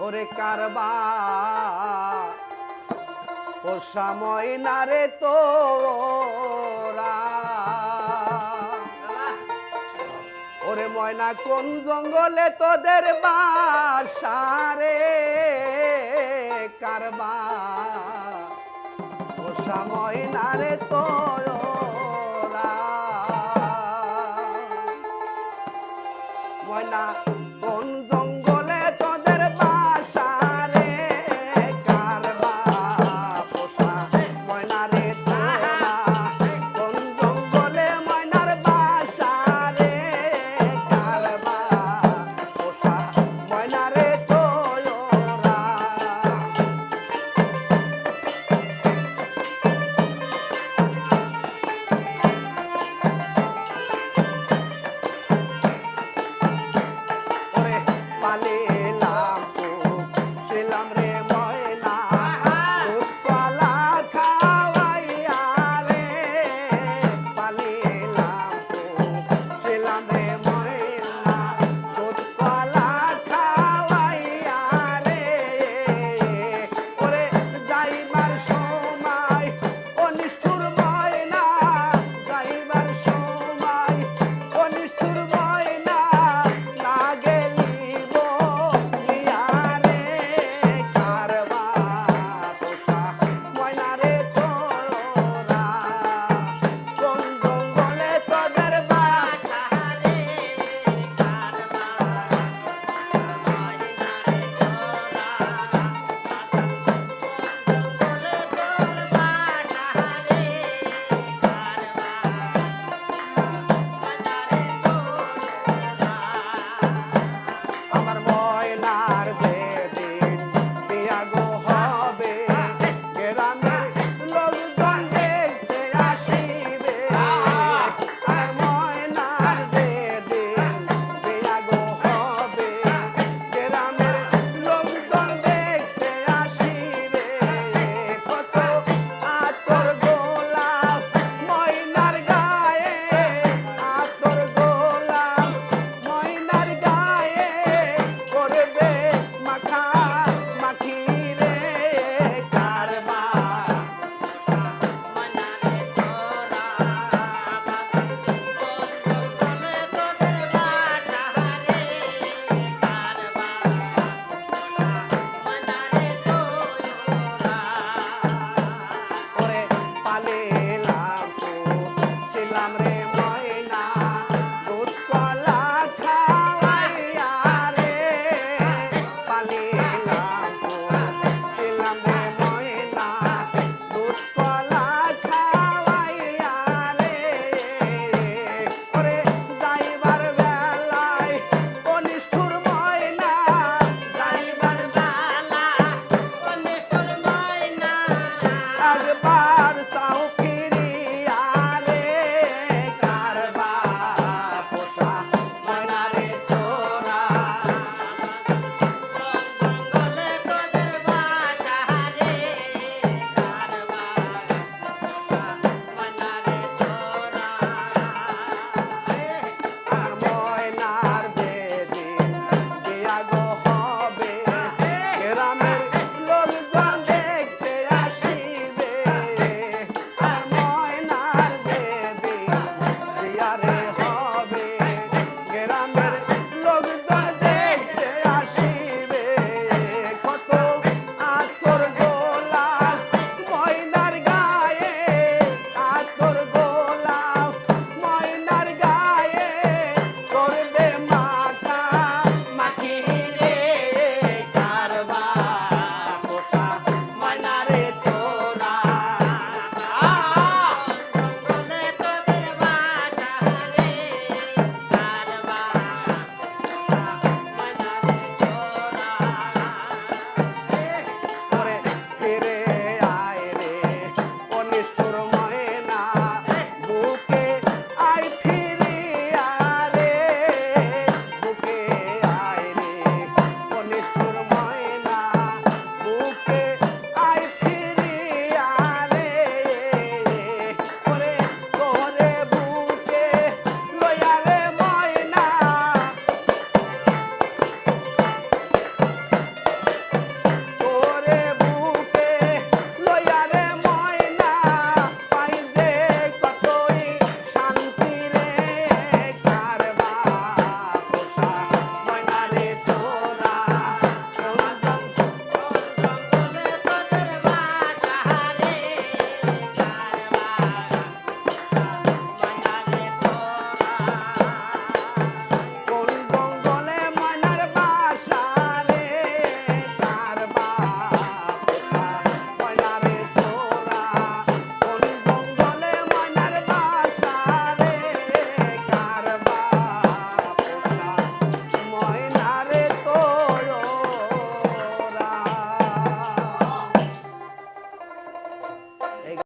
ওরে কারবা পোষা ময়না রে তোরা ওরে ময়না কোন জঙ্গলে তোদের বাসা রে কারবা পোষা ময়না রে তোরা ময়না কোন জঙ্গলে তোদের বাসা রে কারবা পোষা ময়না রে তোরা কোন জঙ্গলে ময়নার বাসা রে কারবা পোষা ময়না রে তোরা পালিলাম ছিলাম রে ময়না দুধ কলা খাওয়াইয়া রে পালিলাম ছিলাম রে ময়না দুধ কলা খাওয়াইয়া রে ওরে যাইবার সময় ও নিষ্ঠুর ময়না যাইবার সময় ও নিষ্ঠুর ময়না না গেলি আমার ময়নার যেদিন বিয়া গো হবে গ্রামের লোকজন দেখতে আসিবে আমার ময়নার যেদিন বিয়া গো হবে গ্রামের লোকজন দেখতে আসিবে কত আতর গোলাপ ময়নার গায়ে আতর গোলাপ ময়নার গায়ে করবে মাখা মাখি রে কারবা ওরে পালিলাম ছিলাম রে ময়না দুধ কলা খাওয়াইয়া রে পালিলাম ছিলাম রে ময়না দুধ কলা খাওয়াইয়া রে ওরে যাইবার বেলায় ও নিষ্ঠুর ময়না যাইবার বেলা ও নিষ্ঠুর ময়না একবার তাও